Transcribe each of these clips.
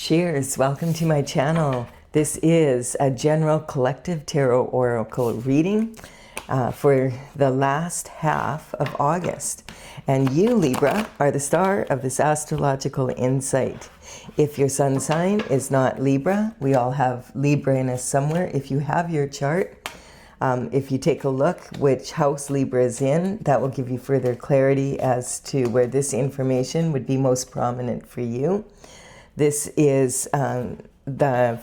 Cheers, welcome to my channel. This is a general collective tarot oracle reading for the last half of August. And you, Libra, are the star of this astrological insight. If your sun sign is not Libra, we all have Libra in us somewhere. If you have your chart, if you take a look which house Libra is in, that will give you further clarity as to where this information would be most prominent for you. This is the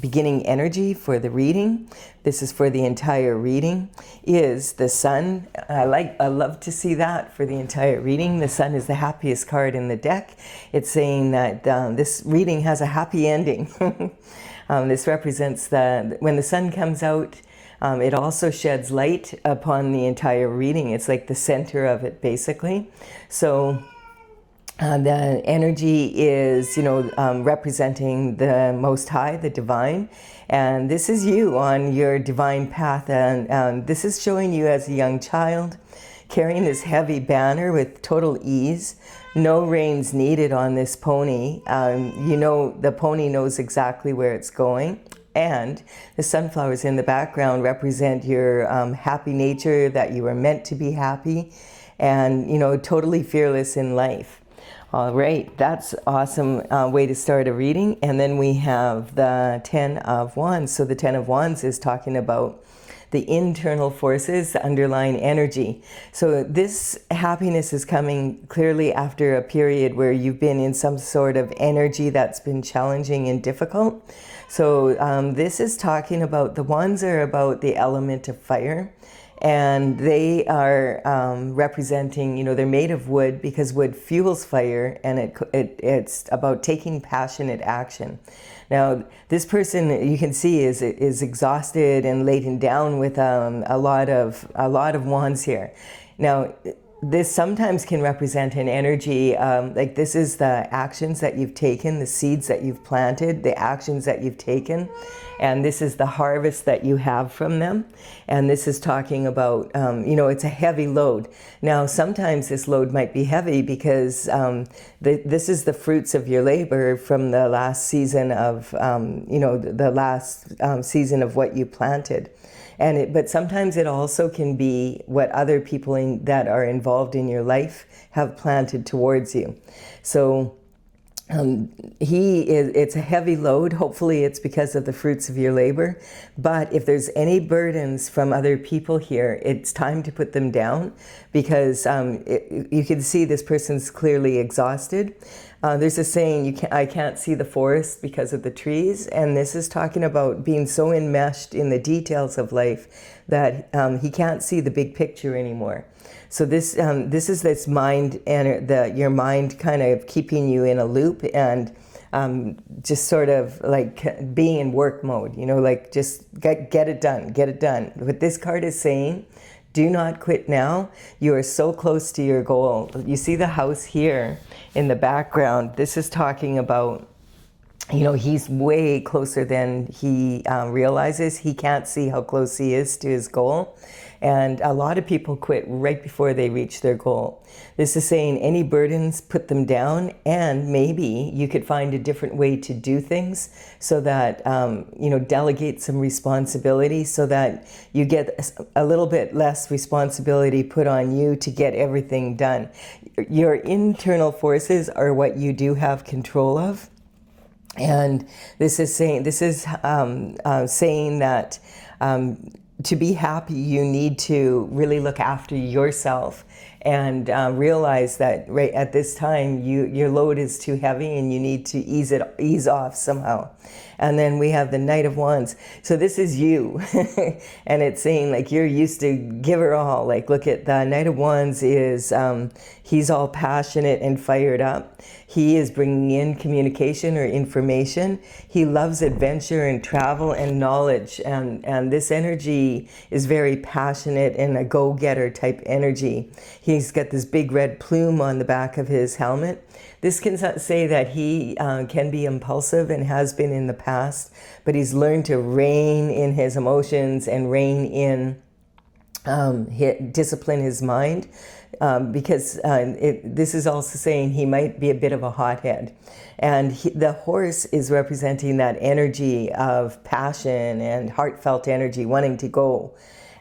beginning energy for the reading. This is for the entire reading. Is the sun. I love to see that for the entire reading. The sun is the happiest card in the deck. It's saying that this reading has a happy ending. This represents when the sun comes out, it also sheds light upon the entire reading. It's like the center of it, basically. So the energy is, representing the Most High, the Divine. And this is you on your divine path. And this is showing you as a young child, carrying this heavy banner with total ease. No reins needed on this pony. The pony knows exactly where it's going. And the sunflowers in the background represent your happy nature, that you were meant to be happy and, totally fearless in life. All right, that's awesome way to start a reading. And then we have the Ten of Wands. So the Ten of Wands is talking about the internal forces, the underlying energy. So this happiness is coming clearly after a period where you've been in some sort of energy that's been challenging and difficult. So this is talking about, the Wands are about the element of fire. And they are representing, they're made of wood because wood fuels fire, and it's about taking passionate action. Now, this person, you can see, is exhausted and laden down with a lot of wands here. Now, this sometimes can represent an energy, like this is the actions that you've taken, the seeds that you've planted, the actions that you've taken, and this is the harvest that you have from them. And this is talking about, it's a heavy load. Now, sometimes this load might be heavy because this is the fruits of your labor from the last season of, the last season of what you planted. But sometimes it also can be what other people that are involved in your life have planted towards you. So it's a heavy load. Hopefully it's because of the fruits of your labor. But if there's any burdens from other people here, it's time to put them down, because you can see this person's clearly exhausted. There's a saying, I can't see the forest because of the trees. And this is talking about being so enmeshed in the details of life that he can't see the big picture anymore. So this is this mind, and your mind kind of keeping you in a loop and just sort of like being in work mode, like just get it done, get it done. What this card is saying, do not quit now. You are so close to your goal. You see the house here in the background. This is talking about, he's way closer than he realizes. He can't see how close he is to his goal. And a lot of people quit right before they reach their goal. This is saying any burdens, put them down, and maybe you could find a different way to do things so that, delegate some responsibility so that you get a little bit less responsibility put on you to get everything done. Your internal forces are what you do have control of. And this is saying that to be happy, you need to really look after yourself and realize that right at this time, your load is too heavy and you need to ease off somehow. And then we have the Knight of Wands. So this is you. And it's saying like you're used to give her all. Like look at the Knight of Wands is, he's all passionate and fired up. He is bringing in communication or information. He loves adventure and travel and knowledge. And this energy is very passionate and a go-getter type energy. He's got this big red plume on the back of his helmet. This can say that he can be impulsive and has been in the past, but he's learned to rein in his emotions and rein in, discipline his mind. because this is also saying he might be a bit of a hothead. And the horse is representing that energy of passion and heartfelt energy, wanting to go.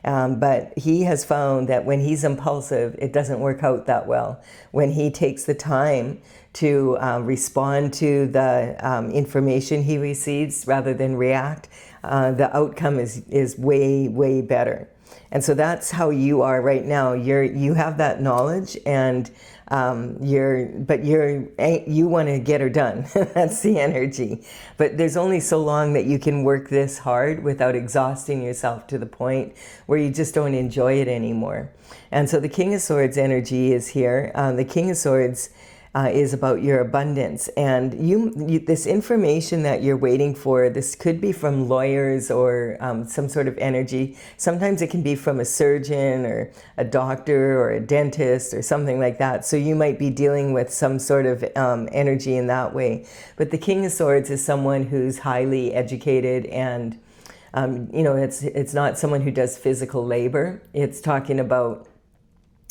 But he has found that when he's impulsive, it doesn't work out that well. When he takes the time to respond to the information he receives rather than react, the outcome is way, way better. And so that's how you are right now. You have that knowledge, and you want to get her done. That's the energy. But there's only so long that you can work this hard without exhausting yourself to the point where you just don't enjoy it anymore. And so the King of Swords energy is here. The King of Swords is about your abundance, and this information that you're waiting for, this could be from lawyers or some sort of energy. Sometimes it can be from a surgeon or a doctor or a dentist or something like that. So you might be dealing with some sort of energy in that way. But the King of Swords is someone who's highly educated, and it's not someone who does physical labor. It's talking about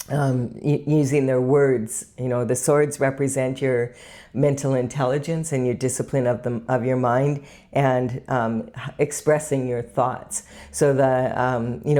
using their words. The swords represent your mental intelligence and your discipline of your mind, and expressing your thoughts. So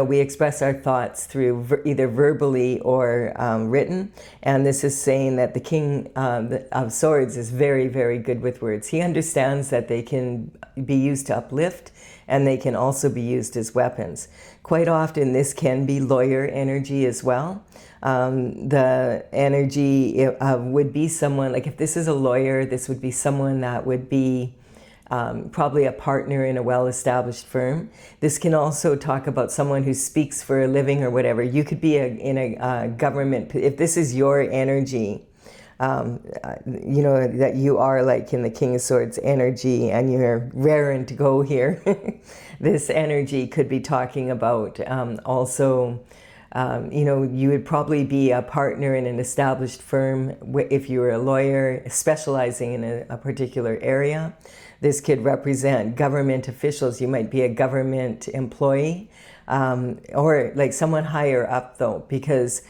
we express our thoughts through either verbally or written. And this is saying that the King of Swords is very, very good with words. He understands that they can be used to uplift, and they can also be used as weapons. Quite often this can be lawyer energy as well. The energy would be someone, like if this is a lawyer, this would be someone that would be probably a partner in a well-established firm. This can also talk about someone who speaks for a living or whatever. You could be in a government, if this is your energy, that you are like in the King of Swords energy and you're raring to go here. This energy could be talking about also, you would probably be a partner in an established firm if you were a lawyer specializing in a particular area. This could represent government officials. You might be a government employee, or like someone higher up though, because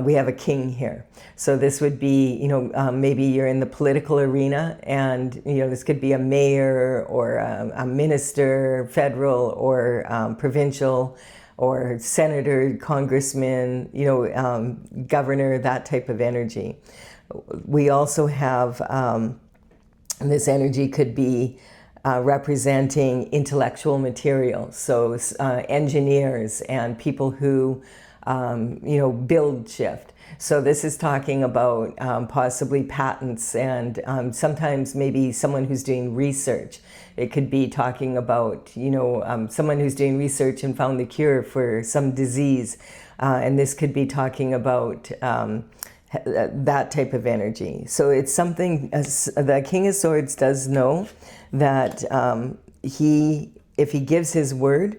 we have a king here. So this would be, maybe you're in the political arena, and this could be a mayor or a minister, federal or provincial, or senator, congressman, governor, that type of energy. We also have this energy could be representing intellectual material. So engineers and people who build shift. So this is talking about possibly patents, and sometimes maybe someone who's doing research. It could be talking about, someone who's doing research and found the cure for some disease. And this could be talking about that type of energy. So it's something, the King of Swords does know that if he gives his word,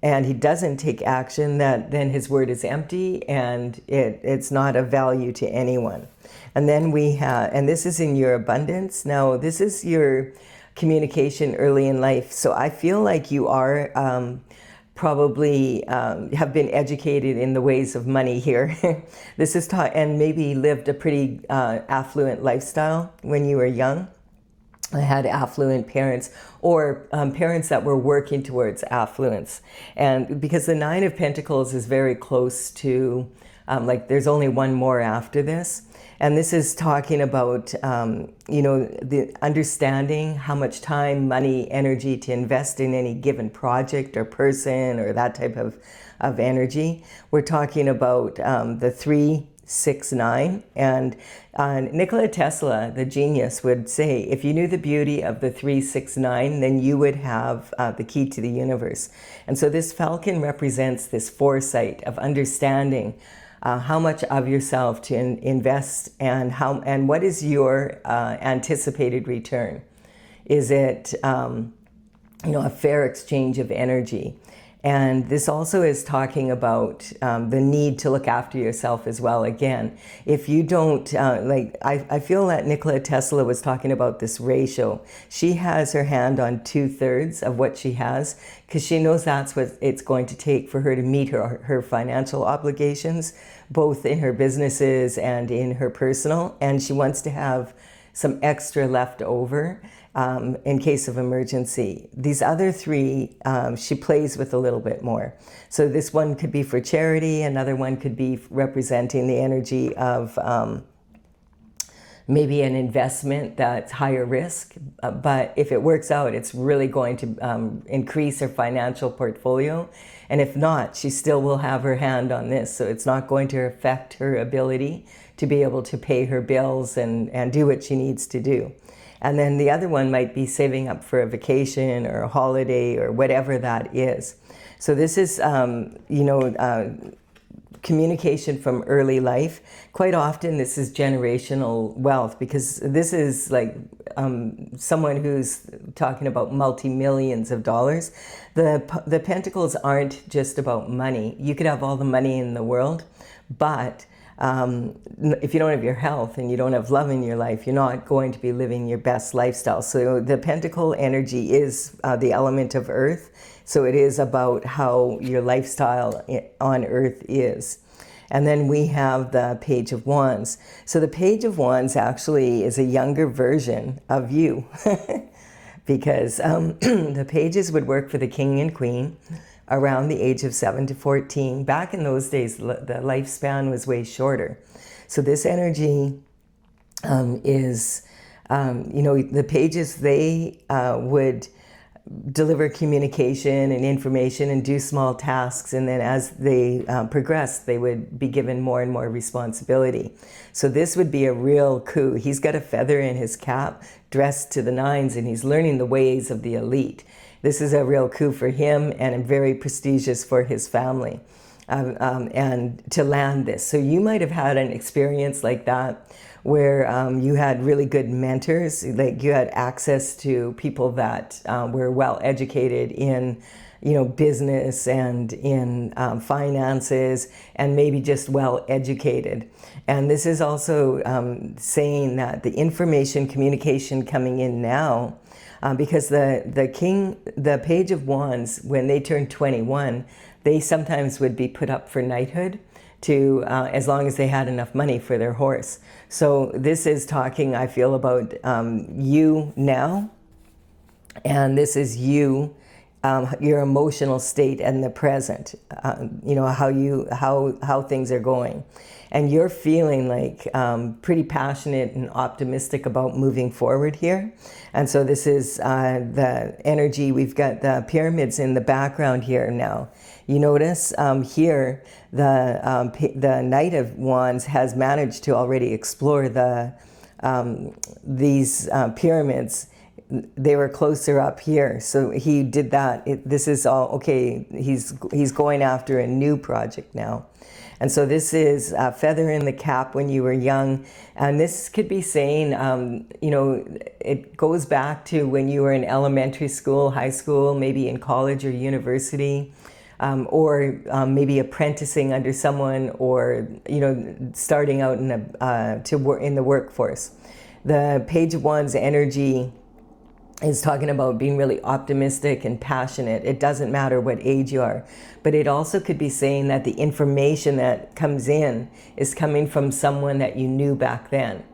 and he doesn't take action, that then his word is empty and it's not of value to anyone. And then we have, and this is in your abundance. Now, this is your communication early in life. So I feel like you are probably have been educated in the ways of money here. This is taught, and maybe lived a pretty affluent lifestyle when you were young. I had affluent parents, or parents that were working towards affluence. And because the Nine of Pentacles is very close to, there's only one more after this. And this is talking about, the understanding how much time, money, energy to invest in any given project or person or that type of energy. We're talking about the 3, 6, 9, and Nikola Tesla, the genius, would say, if you knew the beauty of the 3, 6, 9, then you would have the key to the universe. And so this falcon represents this foresight of understanding how much of yourself to invest, and what is your anticipated return. Is it a fair exchange of energy? And this also is talking about the need to look after yourself as well. Again, if you don't, I feel that Nikola Tesla was talking about this ratio. She has her hand on 2/3 of what she has because she knows that's what it's going to take for her to meet her financial obligations, both in her businesses and in her personal. And she wants to have some extra left over in case of emergency. These other three, she plays with a little bit more. So this one could be for charity, another one could be representing the energy of maybe an investment that's higher risk, but if it works out, it's really going to increase her financial portfolio. And if not, she still will have her hand on this, so it's not going to affect her ability to be able to pay her bills and do what she needs to do. And then the other one might be saving up for a vacation or a holiday or whatever that is. So this is, communication from early life. Quite often this is generational wealth, because this is like someone who's talking about multi-millions of dollars. The pentacles aren't just about money. You could have all the money in the world, but if you don't have your health and you don't have love in your life, you're not going to be living your best lifestyle. So the pentacle energy is the element of earth. So it is about how your lifestyle on earth is. And then we have the Page of Wands. So the Page of Wands actually is a younger version of you because the pages would work for the king and queen around the age of 7 to 14. Back in those days, the lifespan was way shorter. So this energy is, the pages, they would deliver communication and information and do small tasks. And then as they progress, they would be given more and more responsibility. So this would be a real coup. He's got a feather in his cap, dressed to the nines, and he's learning the ways of the elite. This is a real coup for him and very prestigious for his family and to land this. So you might have had an experience like that where you had really good mentors, like you had access to people that were well educated in business and in finances, and maybe just well educated. And this is also saying that the information communication coming in now, because the Page of Wands, when they turn 21, they sometimes would be put up for knighthood to as long as they had enough money for their horse. So this is talking, I feel, about you now, and this is you, your emotional state and the present, how things are going. And you're feeling like pretty passionate and optimistic about moving forward here. And so this is the energy. We've got the pyramids in the background here now. You notice here the Knight of Wands has managed to already explore these pyramids. They were closer up here, so he did that. This is all okay. He's going after a new project now. And so this is a feather in the cap when you were young. And this could be saying, it goes back to when you were in elementary school, high school, maybe in college or university, or maybe apprenticing under someone, or, starting out in the workforce. The Page of Wands energy is talking about being really optimistic and passionate. It doesn't matter what age you are. But it also could be saying that the information that comes in is coming from someone that you knew back then.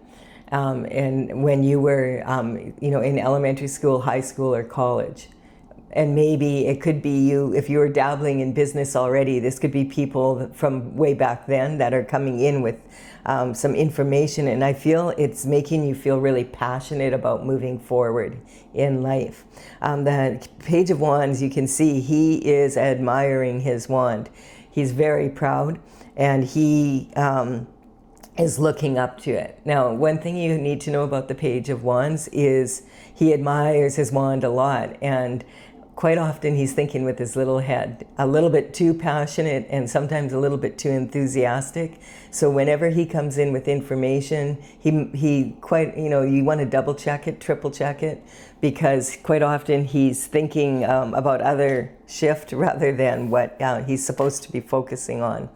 And when you were, in elementary school, high school, or college. And maybe it could be you, if you were dabbling in business already, this could be people from way back then that are coming in with some information. And I feel it's making you feel really passionate about moving forward in life. The Page of Wands, you can see he is admiring his wand. He's very proud, and he is looking up to it. Now, one thing you need to know about the Page of Wands is he admires his wand a lot, and quite often he's thinking with his little head, a little bit too passionate and sometimes a little bit too enthusiastic. So whenever he comes in with information, he quite, you want to double check it, triple check it, because quite often he's thinking about other shift rather than what he's supposed to be focusing on.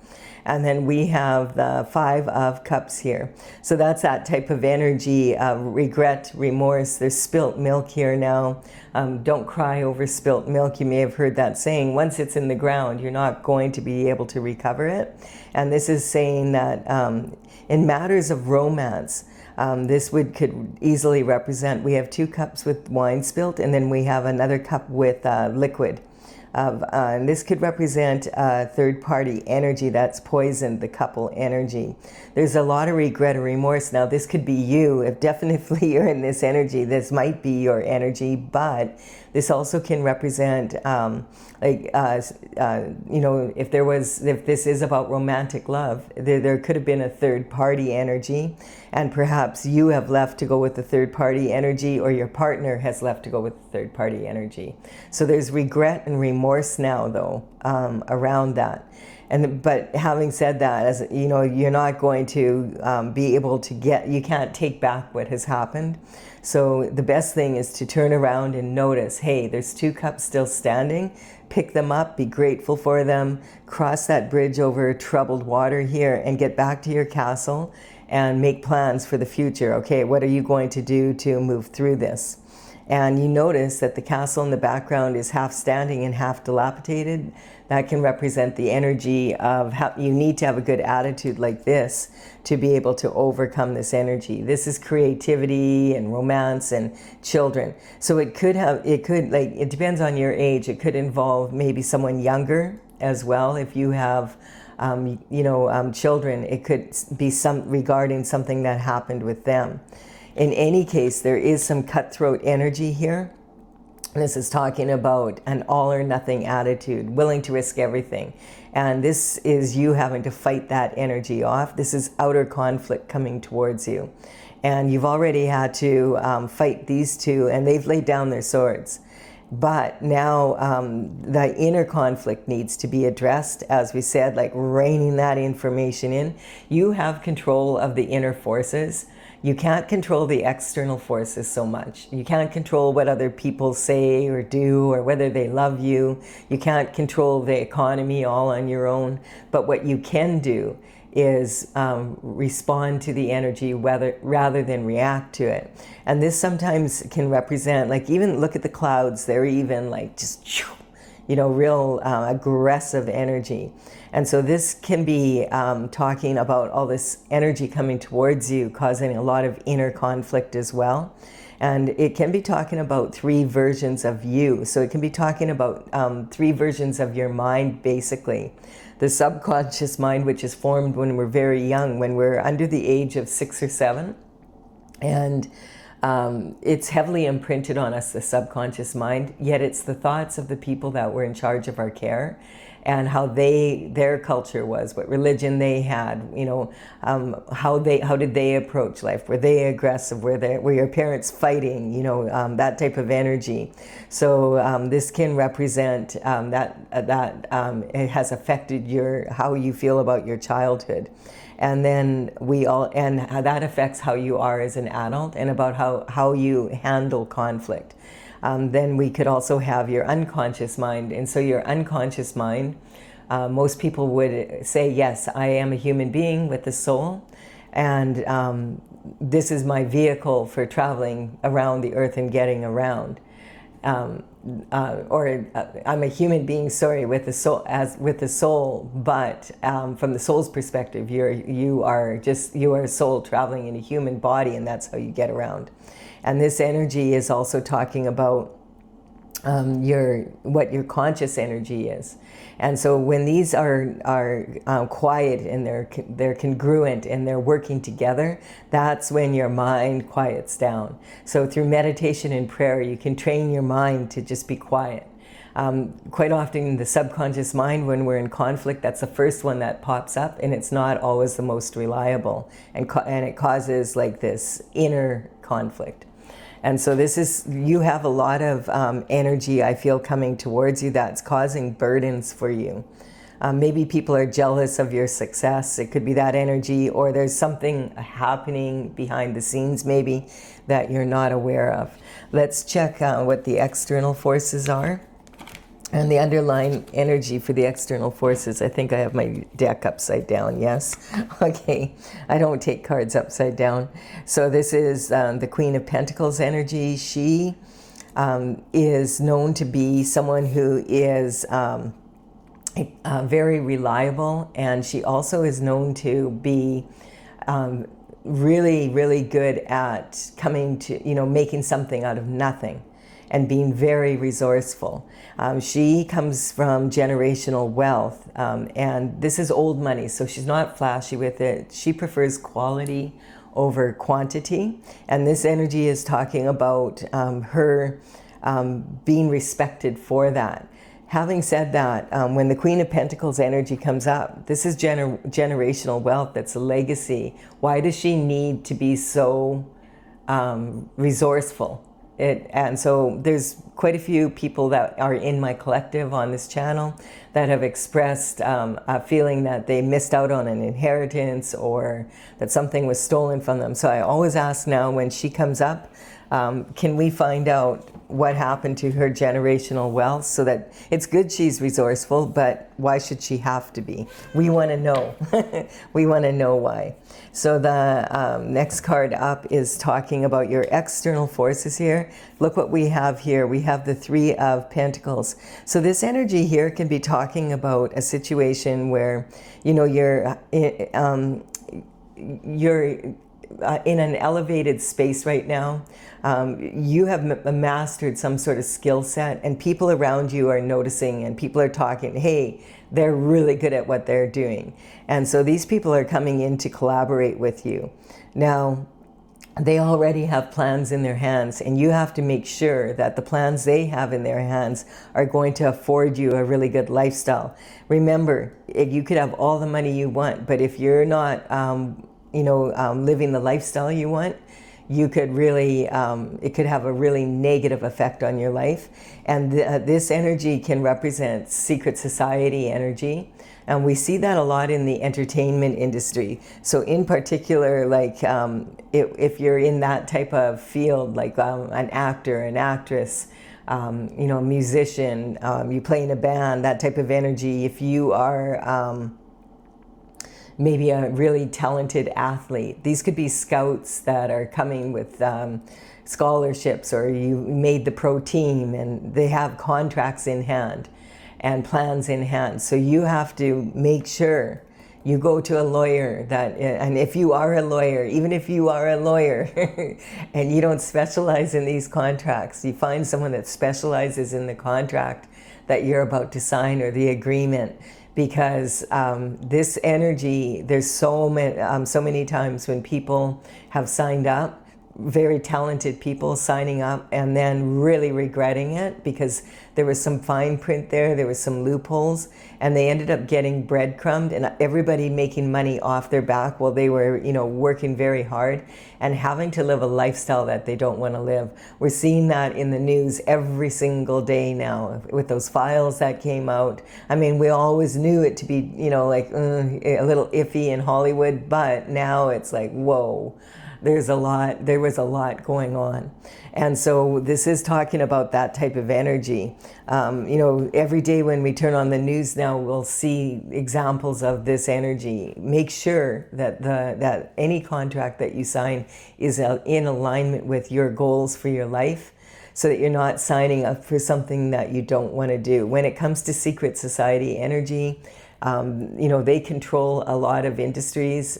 And then we have the 5 of Cups here. So that's that type of energy, regret, remorse. There's spilt milk here now. Don't cry over spilt milk. You may have heard that saying. Once it's in the ground, you're not going to be able to recover it. And this is saying that in matters of romance, this could easily represent, we have 2 cups with wine spilt, and then we have another cup with liquid. And this could represent third-party energy that's poisoned the couple energy. There's a lot of regret or remorse. Now, this could be you. If definitely you're in this energy, this might be your energy, but this also can represent, you know, if this is about romantic love, there could have been a third-party energy, and perhaps you have left to go with the third-party energy, or your partner has left to go with the third-party energy. So there's regret and remorse now, though, around that. But having said that, as you know, you're not going to be able to you can't take back what has happened. So the best thing is to turn around and notice, hey, there's 2 cups still standing. Pick them up, be grateful for them, cross that bridge over troubled water here, and get back to your castle and make plans for the future. Okay, what are you going to do to move through this? And you notice that the castle in the background is half standing and half dilapidated. That can represent the energy of how you need to have a good attitude like this to be able to overcome this energy. This is creativity and romance and children. So it depends on your age. It could involve maybe someone younger as well. If you have children, it could be regarding something that happened with them. In any case, there is some cutthroat energy here. This is talking about an all or nothing attitude, willing to risk everything. And this is you having to fight that energy off. This is outer conflict coming towards you. And you've already had to fight these 2, and they've laid down their swords. But now the inner conflict needs to be addressed, as we said, like reining that information in. You have control of the inner forces. You can't control the external forces so much. You can't control what other people say or do, or whether they love you. You can't control the economy all on your own. But what you can do is respond to the energy rather than react to it. And this sometimes can represent, like, even look at the clouds. They're even like just, you know, real aggressive energy. And so this can be talking about all this energy coming towards you, causing a lot of inner conflict as well. And it can be talking about 3 versions of you. So it can be talking about 3 versions of your mind, basically. The subconscious mind, which is formed when we're very young, when we're under the age of 6 or 7. And it's heavily imprinted on us, the subconscious mind, yet it's the thoughts of the people that were in charge of our care, and how their culture was, what religion they had, you know, how did they approach life? Were they aggressive? Were your parents fighting? You know, that type of energy. So this can represent that it has affected how you feel about your childhood. And then that affects how you are as an adult, and about how you handle conflict. Then we could also have your unconscious mind. And so your unconscious mind, most people would say, yes, I am a human being with a soul, and this is my vehicle for traveling around the earth and getting around. I'm a human being, with the soul, but from the soul's perspective, you are a soul traveling in a human body, and that's how you get around. And this energy is also talking about what your conscious energy is. And so when these are quiet and they're congruent and they're working together, that's when your mind quiets down. So through meditation and prayer, you can train your mind to just be quiet. Quite often the subconscious mind, when we're in conflict, that's the first one that pops up, and it's not always the most reliable, and it causes like this inner conflict. And so you have a lot of energy, I feel, coming towards you that's causing burdens for you. Maybe people are jealous of your success. It could be that energy, or there's something happening behind the scenes maybe that you're not aware of. Let's check what the external forces are. And the underlying energy for the external forces, I think I have my deck upside down, yes? Okay, I don't take cards upside down. So this is the Queen of Pentacles energy. She is known to be someone who is very reliable, and she also is known to be really, really good at coming to, making something out of nothing and being very resourceful. She comes from generational wealth, and this is old money, so she's not flashy with it. She prefers quality over quantity, and this energy is talking about her being respected for that. Having said that, when the Queen of Pentacles energy comes up, this is generational wealth. That's a legacy. Why does she need to be so resourceful? And so there's quite a few people that are in my collective on this channel that have expressed a feeling that they missed out on an inheritance or that something was stolen from them. So I always ask now when she comes up, can we find out what happened to her generational wealth? So that it's good she's resourceful, but why should she have to be? We want to know. We want to know why. So the next card up is talking about your external forces here. Look what we have here. We have the Three of Pentacles. So this energy here can be talking about a situation where, you're in an elevated space right now. You have mastered some sort of skill set, and people around you are noticing, and people are talking, hey, they're really good at what they're doing. And so these people are coming in to collaborate with you. Now, they already have plans in their hands, and you have to make sure that the plans they have in their hands are going to afford you a really good lifestyle. Remember, you could have all the money you want, but if you're not living the lifestyle you want, you could really, it could have a really negative effect on your life. And this energy can represent secret society energy. And we see that a lot in the entertainment industry. So in particular, like if you're in that type of field, like an actor, an actress, a musician, you play in a band, that type of energy, if you are maybe a really talented athlete. These could be scouts that are coming with scholarships, or you made the pro team and they have contracts in hand and plans in hand. So you have to make sure you go to a lawyer and if you are a lawyer, even if you are a lawyer and you don't specialize in these contracts, you find someone that specializes in the contract that you're about to sign or the agreement. Because this energy, there's so many times when people have signed up, very talented people signing up and then really regretting it because there was some fine print there was some loopholes, and they ended up getting breadcrumbed and everybody making money off their back while they were, working very hard and having to live a lifestyle that they don't want to live. We're seeing that in the news every single day now with those files that came out. I mean, we always knew it to be, a little iffy in Hollywood, but now it's like, whoa. There was a lot going on. And so this is talking about that type of energy. Every day when we turn on the news now, we'll see examples of this energy. Make sure that any contract that you sign is in alignment with your goals for your life, so that you're not signing up for something that you don't want to do. When it comes to secret society energy, they control a lot of industries.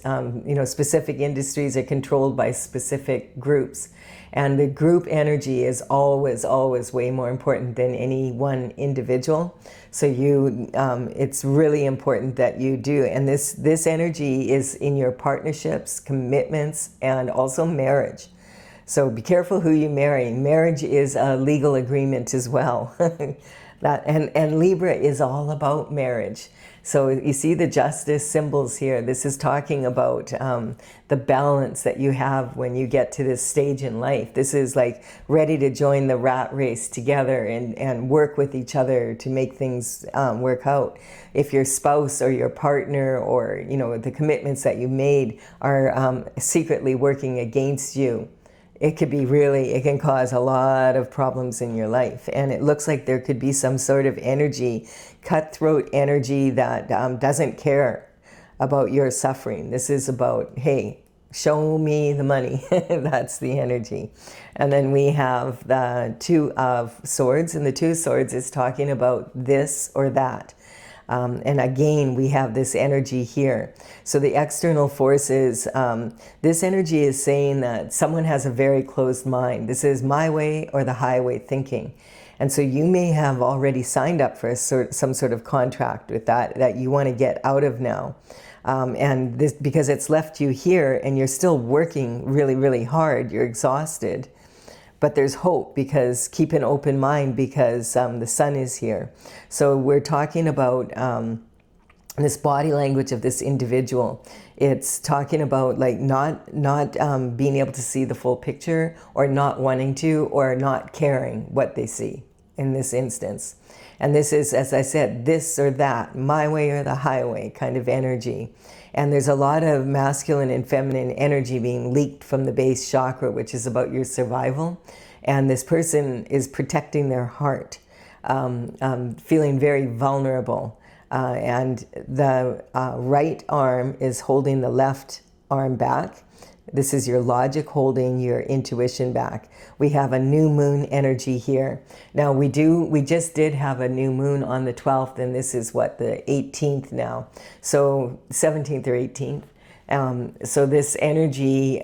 Specific industries are controlled by specific groups. And the group energy is always, always way more important than any one individual. So it's really important that you do. And this energy is in your partnerships, commitments, and also marriage. So be careful who you marry. Marriage is a legal agreement as well. And Libra is all about marriage. So you see the justice symbols here. This is talking about the balance that you have when you get to this stage in life. This is like ready to join the rat race together and work with each other to make things work out. If your spouse or your partner or the commitments that you made are secretly working against you, it could be really, it can cause a lot of problems in your life. And it looks like there could be some sort of energy, cutthroat energy that doesn't care about your suffering. This is about, hey, show me the money. That's the energy. And then we have the Two of Swords, and the Two of Swords is talking about this or that. And again, we have this energy here. So the external forces, this energy is saying that someone has a very closed mind. This is my way or the highway thinking. And so you may have already signed up for some sort of contract with that you want to get out of now. And this, because it's left you here and you're still working really, really hard, you're exhausted. But there's hope, because keep an open mind, because the sun is here. So we're talking about this body language of this individual. It's talking about like not being able to see the full picture, or not wanting to, or not caring what they see in this instance. And this is, as I said, this or that, my way or the highway kind of energy. And there's a lot of masculine and feminine energy being leaked from the base chakra, which is about your survival. And this person is protecting their heart, feeling very vulnerable. And the right arm is holding the left arm back. This is your logic holding your intuition back. We have a new moon energy here. Now we just did have a new moon on the 12th, and this is what, the 18th now. So 17th or 18th. So this energy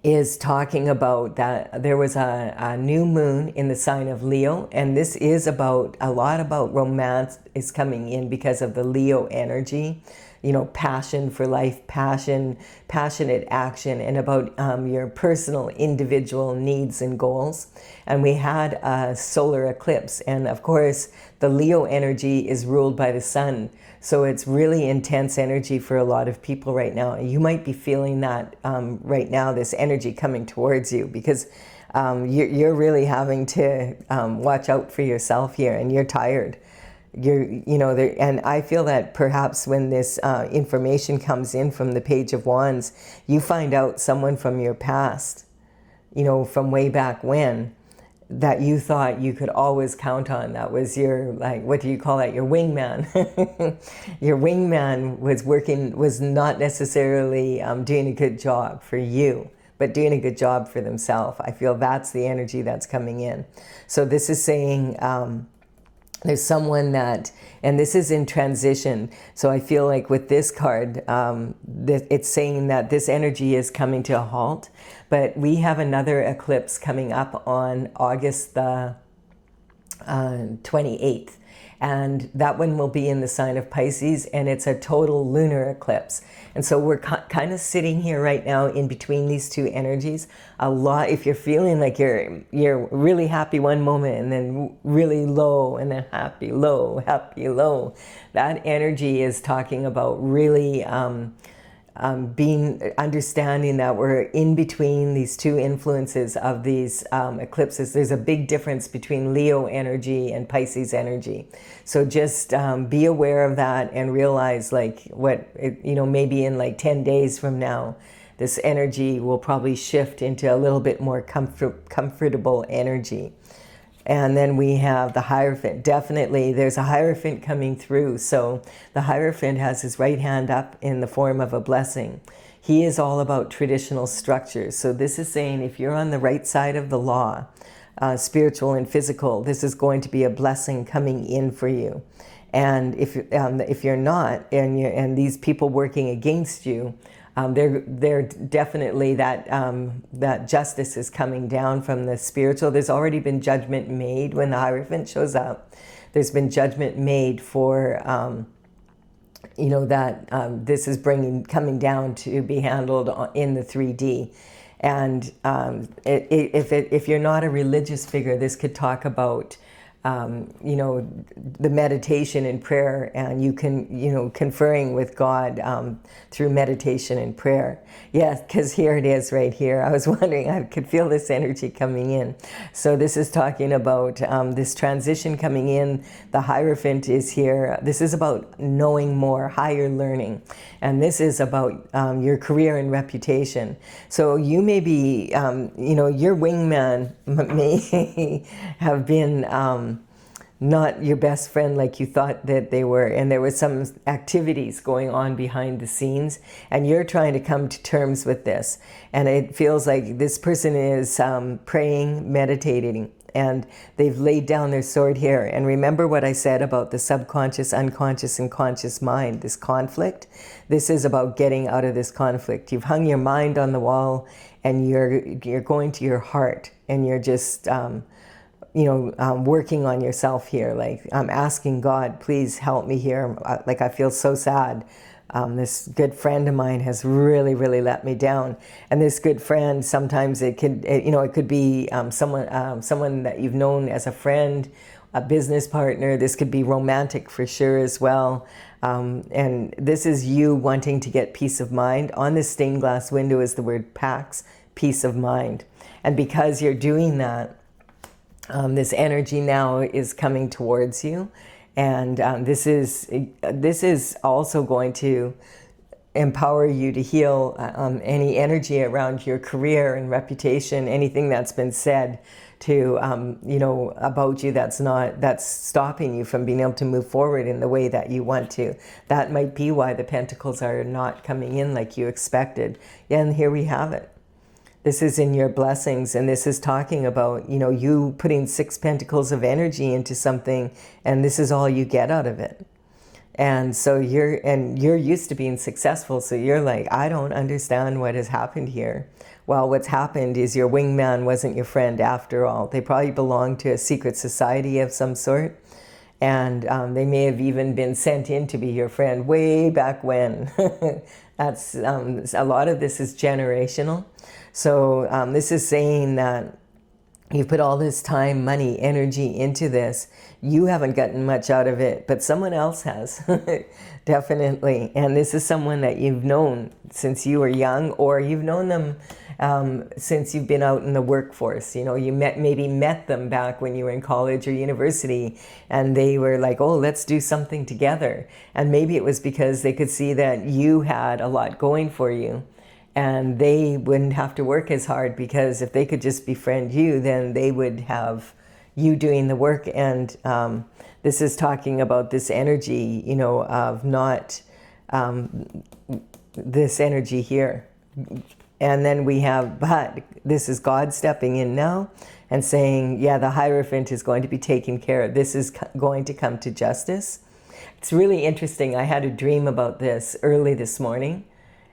is talking about that there was a new moon in the sign of Leo, and this is about a lot about romance is coming in because of the Leo energy. You know, passion for life, passionate action, and about your personal individual needs and goals. And we had a solar eclipse, and of course the Leo energy is ruled by the sun, so it's really intense energy for a lot of people right now. You might be feeling that right now, this energy coming towards you, because you're really having to watch out for yourself here, and you're tired. And I feel that perhaps when this information comes in from the Page of Wands, you find out someone from your past, you know, from way back when, that you thought you could always count on. That was your, like, what do you call that? Your wingman. Your wingman was not necessarily doing a good job for you, but doing a good job for themselves. I feel that's the energy that's coming in. So this is saying, there's someone that, and this is in transition. So I feel like with this card, it's saying that this energy is coming to a halt. But we have another eclipse coming up on August the 28th. And that one will be in the sign of Pisces, and it's a total lunar eclipse. And so we're kind of sitting here right now in between these two energies. A lot, if you're feeling like you're really happy one moment and then really low, and then happy, low, that energy is talking about really understanding that we're in between these two influences of these eclipses. There's a big difference between Leo energy and Pisces energy. So just be aware of that and realize, like, maybe in like 10 days from now, this energy will probably shift into a little bit more comfortable energy. And then we have the Hierophant. Definitely, there's a Hierophant coming through. So the Hierophant has his right hand up in the form of a blessing. He is all about traditional structures. So this is saying if you're on the right side of the law, spiritual and physical, this is going to be a blessing coming in for you. And if you're not, and these people working against you, they're definitely that justice is coming down from the spiritual. There's already been judgment made when the Hierophant shows up. There's been judgment made for this is coming down to be handled in the 3D. And if you're not a religious figure, this could talk about you know, the meditation and prayer, and you can, you know, conferring with God through meditation and prayer. Yes, because here it is right here. I was wondering, I could feel this energy coming in. So this is talking about this transition coming in. The Hierophant is here. This is about knowing more, higher learning. And this is about your career and reputation. So you may be, you know, your wingman may have been not your best friend like you thought that they were, and there was some activities going on behind the scenes, and you're trying to come to terms with this. And it feels like this person is praying, meditating, and they've laid down their sword here. And remember what I said about the subconscious, unconscious, and conscious mind, this conflict. This is about getting out of this conflict. You've hung your mind on the wall, and you're going to your heart, and you're just you know, working on yourself here. Like, I'm asking God, please help me here. Like, I feel so sad. This good friend of mine has really, really let me down. And this good friend, sometimes it could, you know, it could be someone that you've known as a friend, a business partner. This could be romantic for sure as well. And this is you wanting to get peace of mind. On this stained glass window is the word Pax, peace of mind. And because you're doing that, this energy now is coming towards you, and this is also going to empower you to heal any energy around your career and reputation, anything that's been said to you know, about you that's stopping you from being able to move forward in the way that you want to. That might be why the Pentacles are not coming in like you expected. And here we have it. This is in your blessings, and this is talking about, you know, you putting 6 pentacles of energy into something, and this is all you get out of it. And so you're used to being successful, so you're like, I don't understand what has happened here. Well, what's happened is your wingman wasn't your friend after all. They probably belonged to a secret society of some sort, and they may have even been sent in to be your friend way back when. That's a lot of this is generational. So this is saying that you've put all this time, money, energy into this. You haven't gotten much out of it, but someone else has, definitely. And this is someone that you've known since you were young, or you've known them since you've been out in the workforce. You know, you maybe met them back when you were in college or university, and they were like, oh, let's do something together. And maybe it was because they could see that you had a lot going for you, and they wouldn't have to work as hard, because if they could just befriend you, then they would have you doing the work. And this is talking about this energy, you know, of not this energy here. And then we have, but this is God stepping in now and saying, yeah, the Hierophant is going to be taken care of. This is going to come to justice. It's really interesting. I had a dream about this early this morning.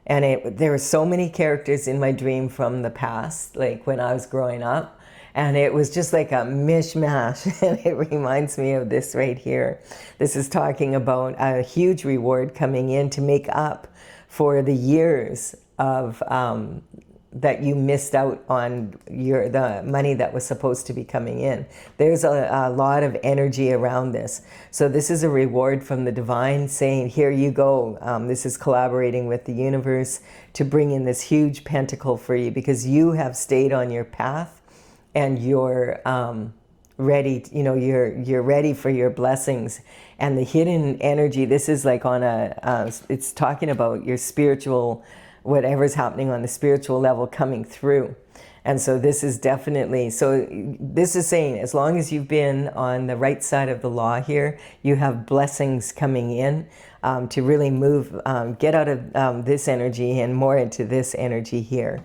And there were so many characters in my dream from the past, like when I was growing up. And it was just like a mishmash. And it reminds me of this right here. This is talking about a huge reward coming in to make up for the years of that you missed out on the money that was supposed to be coming in. There's a lot of energy around this. So this is a reward from the divine saying, here you go. This is collaborating with the universe to bring in this huge pentacle for you, because you have stayed on your path, and you're ready, you know, you're ready for your blessings. And the hidden energy, this is like on it's talking about your spiritual, whatever's happening on the spiritual level coming through. And so this is definitely, so this is saying, as long as you've been on the right side of the law here, you have blessings coming in to really move, get out of this energy and more into this energy here.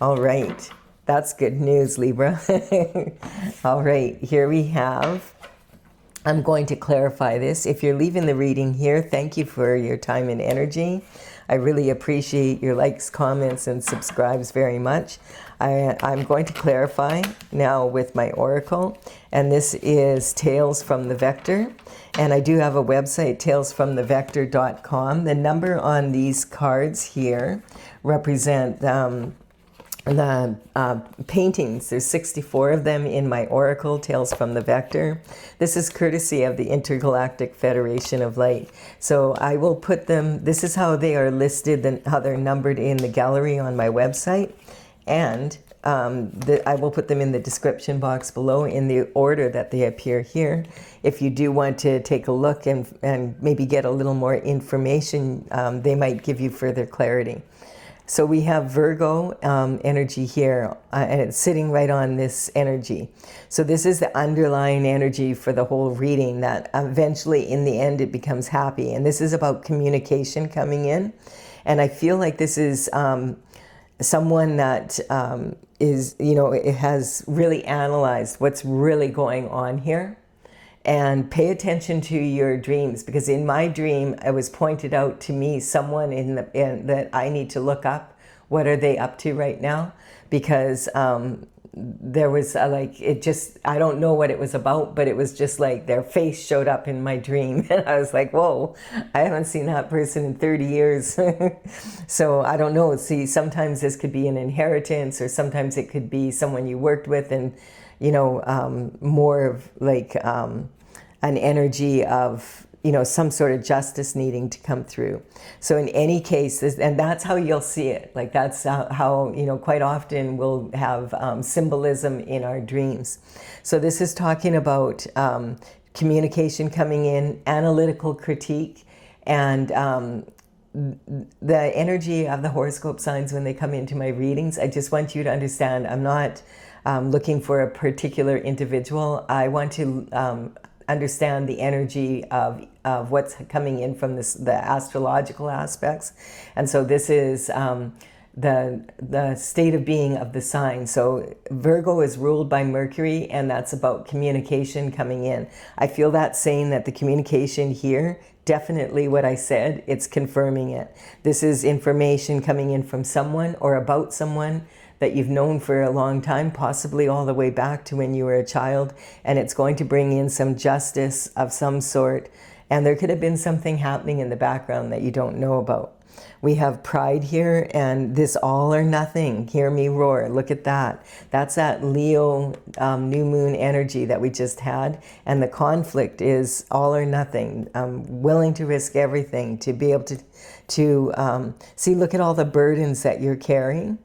All right. That's good news, Libra. All right, here we have, I'm going to clarify this. If you're leaving the reading here, thank you for your time and energy. I really appreciate your likes, comments, and subscribes very much. I'm going to clarify now with my oracle, and this is Tales from the Vector. And I do have a website, talesfromthevector.com. The number on these cards here represent the paintings. There's 64 of them in my oracle, Tales from the Vector. This is courtesy of the Intergalactic Federation of Light. So I will put them, this is how they are listed and how they're numbered in the gallery on my website. And I will put them in the description box below in the order that they appear here. If you do want to take a look and maybe get a little more information, they might give you further clarity. So we have Virgo energy here, and it's sitting right on this energy. So this is the underlying energy for the whole reading, that eventually in the end it becomes happy. And this is about communication coming in. And I feel like this is someone that is, you know, it has really analyzed what's really going on here. And pay attention to your dreams, because in my dream, it was pointed out to me someone that I need to look up. What are they up to right now? Because there was I don't know what it was about, but it was just like their face showed up in my dream. And I was like, whoa, I haven't seen that person in 30 years. So I don't know. See, sometimes this could be an inheritance, or sometimes it could be someone you worked with, and you know, more of like an energy of, you know, some sort of justice needing to come through. So in any case, and that's how you'll see it. Like that's how, you know, quite often we'll have symbolism in our dreams. So this is talking about communication coming in, analytical critique, and the energy of the horoscope signs when they come into my readings. I just want you to understand, I'm not looking for a particular individual. I want to understand the energy of what's coming in from the astrological aspects. And so this is the state of being of the sign. So Virgo is ruled by Mercury, and that's about communication coming in. I feel that saying that the communication here, definitely what I said, it's confirming it. This is information coming in from someone or about someone that you've known for a long time, possibly all the way back to when you were a child, and it's going to bring in some justice of some sort. And there could have been something happening in the background that you don't know about. We have pride here, and this all or nothing, hear me roar, look at that. That's that Leo new moon energy that we just had, and the conflict is all or nothing. Willing to risk everything to be able to see, look at all the burdens that you're carrying.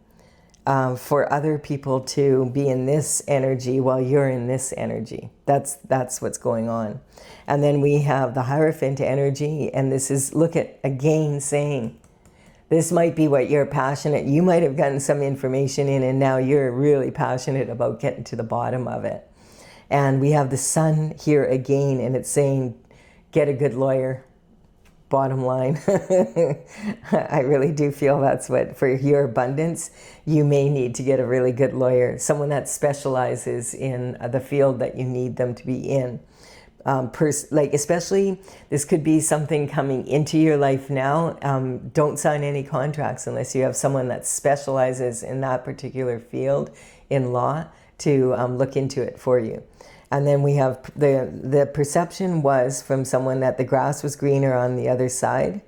For other people to be in this energy while you're in this energy. That's what's going on. And then we have the Hierophant energy, and this is, look at, again, saying, this might be what you're passionate. You might have gotten some information in, and now you're really passionate about getting to the bottom of it. And we have the Sun here again, and it's saying, get a good lawyer. Bottom line. I really do feel that's what, for your abundance, you may need to get a really good lawyer, someone that specializes in the field that you need them to be in. Like especially, this could be something coming into your life now. Don't sign any contracts unless you have someone that specializes in that particular field in law to look into it for you. And then we have the perception was from someone that the grass was greener on the other side,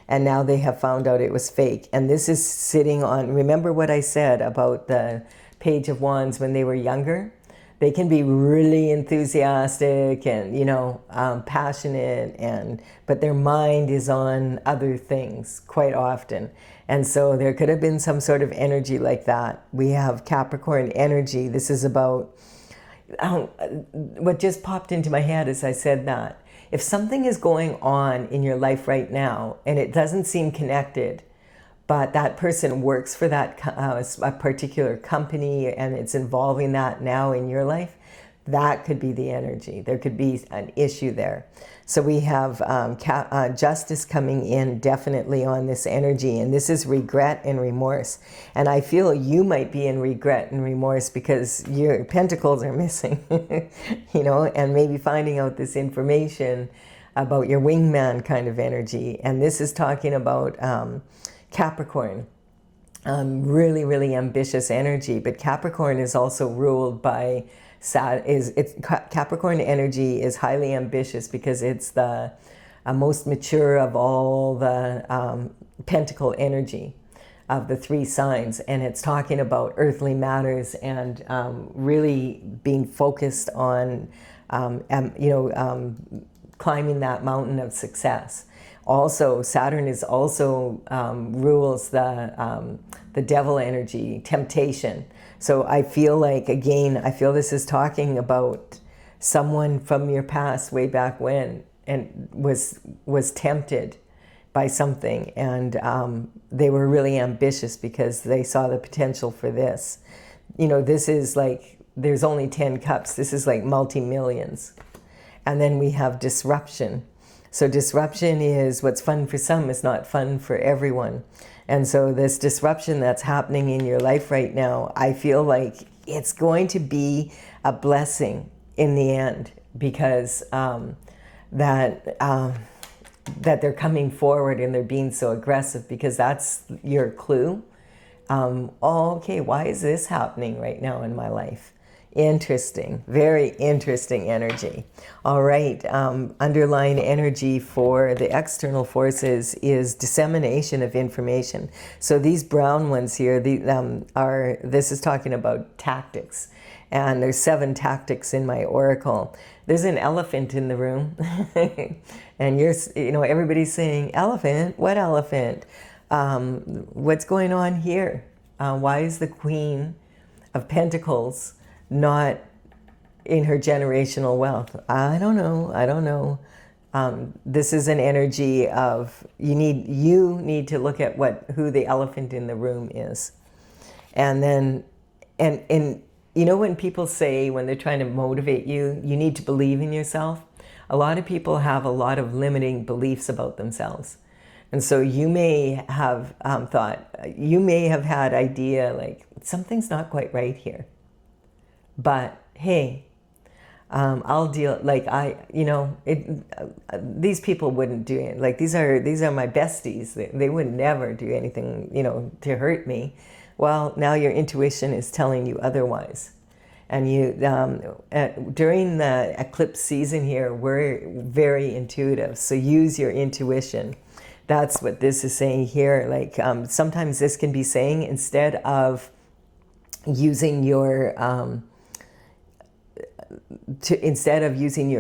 and now they have found out it was fake. And this is sitting on, remember what I said about the Page of Wands when they were younger? They can be really enthusiastic and, you know, passionate, but their mind is on other things quite often. And so there could have been some sort of energy like that. We have Capricorn energy. This is about, what just popped into my head as I said that, if something is going on in your life right now and it doesn't seem connected, but that person works for that a particular company and it's involving that now in your life, that could be the energy. There could be an issue there. So we have justice coming in definitely on this energy, and this is regret and remorse. And I feel you might be in regret and remorse because your pentacles are missing, you know, and maybe finding out this information about your wingman kind of energy. And this is talking about Capricorn. Really, really ambitious energy, but Capricorn is also ruled by Capricorn energy is highly ambitious because it's the most mature of all the pentacle energy. of the 3 signs, and it's talking about earthly matters and really being focused on, climbing that mountain of success. Also, Saturn is also rules the devil energy, temptation. So I feel like, again, I feel this is talking about someone from your past way back when and was tempted by something, and they were really ambitious because they saw the potential for this. This is like, there's only 10 cups. This is like multi-millions. And then we have disruption. So disruption is what's fun for some is not fun for everyone. And so this disruption that's happening in your life right now, I feel like it's going to be a blessing in the end, because that they're coming forward and they're being so aggressive, because that's your clue. Okay, why is this happening right now in my life? Interesting, very interesting energy. All right, underlying energy for the external forces is dissemination of information. So these brown ones here, this is talking about tactics. And there's 7 tactics in my oracle. There's an elephant in the room. And everybody's saying, elephant? What elephant? What's going on here? Why is the Queen of Pentacles not in her generational wealth? I don't know. This is an energy of you need to look at who the elephant in the room is. And then, and when people say, when they're trying to motivate you, you need to believe in yourself. A lot of people have a lot of limiting beliefs about themselves. And so you may have you may have had idea like, something's not quite right here. But hey, I'll deal, like these people wouldn't do it. Like these are my besties. They would never do anything, to hurt me. Well, now your intuition is telling you otherwise. And during the eclipse season here, we're very intuitive. So use your intuition. That's what this is saying here. Like sometimes this can be saying, instead of using your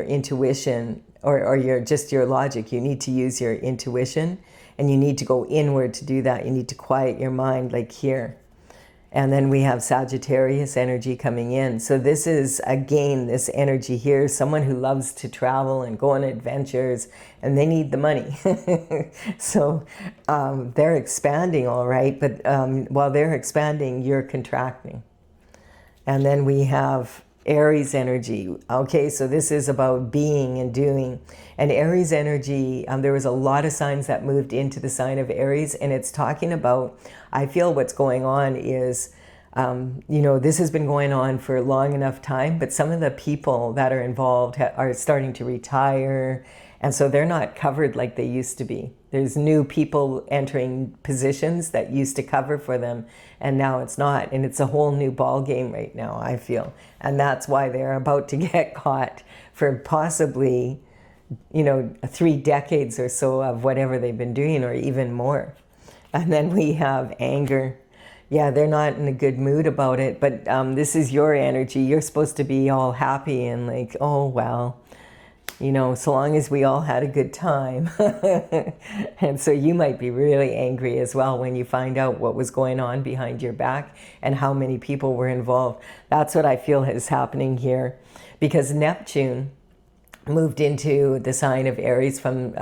intuition or your logic, you need to use your intuition, and you need to go inward to do that. You need to quiet your mind, like here. And then we have Sagittarius energy coming in. So this is, again, this energy here, someone who loves to travel and go on adventures, and they need the money. So they're expanding, all right, but while they're expanding, you're contracting. And then we have Aries energy. Okay, so this is about being and doing. And Aries energy, there was a lot of signs that moved into the sign of Aries, and it's talking about, I feel what's going on is, this has been going on for a long enough time, but some of the people that are involved are starting to retire, and so they're not covered like they used to be. There's new people entering positions that used to cover for them, and now it's not. And it's a whole new ball game right now, I feel. And that's why they're about to get caught for possibly, 3 decades or so of whatever they've been doing, or even more. And then we have anger. Yeah, they're not in a good mood about it, but this is your energy. You're supposed to be all happy and like, oh, well, so long as we all had a good time. And so you might be really angry as well when you find out what was going on behind your back and how many people were involved. That's what I feel is happening here, because Neptune moved into the sign of Aries from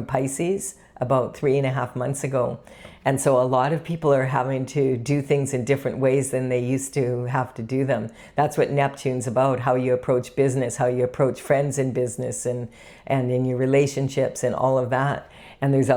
Pisces about 3.5 months ago. And so a lot of people are having to do things in different ways than they used to have to do them. That's what Neptune's about, how you approach business, how you approach friends in business and in your relationships and all of that. And there's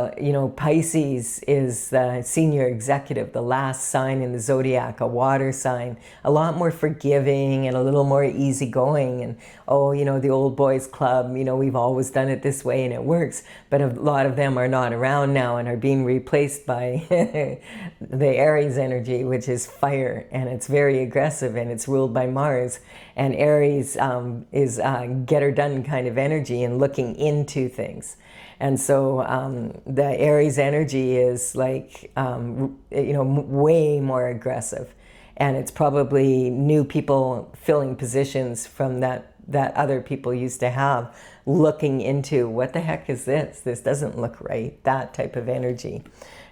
Pisces is the senior executive, the last sign in the zodiac, a water sign, a lot more forgiving and a little more easygoing. And, the old boys club, we've always done it this way and it works. But a lot of them are not around now and are being replaced by the Aries energy, which is fire, and it's very aggressive, and it's ruled by Mars. And Aries is get her done kind of energy and looking into things. And so the Aries energy is like, way more aggressive. And it's probably new people filling positions from that other people used to have, looking into, what the heck is this? This doesn't look right, that type of energy.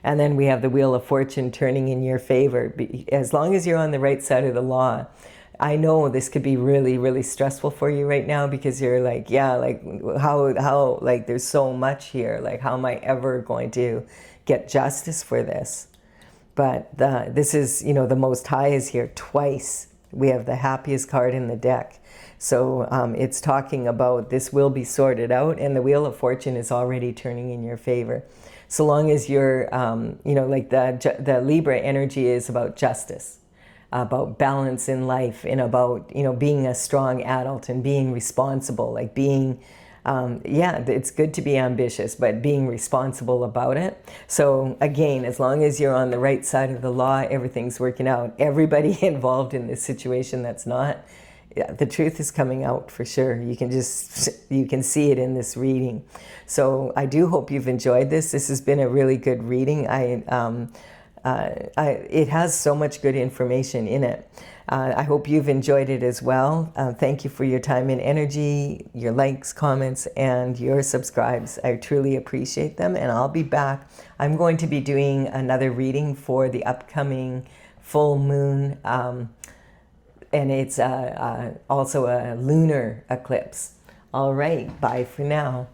And then we have the Wheel of Fortune turning in your favor. As long as you're on the right side of the law. I know this could be really, really stressful for you right now, because you're like, yeah, like how, like there's so much here. Like, how am I ever going to get justice for this? But this is, the Most High is here twice. We have the happiest card in the deck. So it's talking about this will be sorted out, and the Wheel of Fortune is already turning in your favor. So long as you're, like the Libra energy is about justice, about balance in life, and about, being a strong adult and being responsible, like being, it's good to be ambitious, but being responsible about it. So again, as long as you're on the right side of the law, everything's working out. Everybody involved in this situation that's not, the truth is coming out for sure. You can see it in this reading. So I do hope you've enjoyed this. This has been a really good reading. It has so much good information in it. I hope you've enjoyed it as well. Thank you for your time and energy, your likes, comments, and your subscribes. I truly appreciate them, and I'll be back. I'm going to be doing another reading for the upcoming full moon, and it's also a lunar eclipse. All right, bye for now.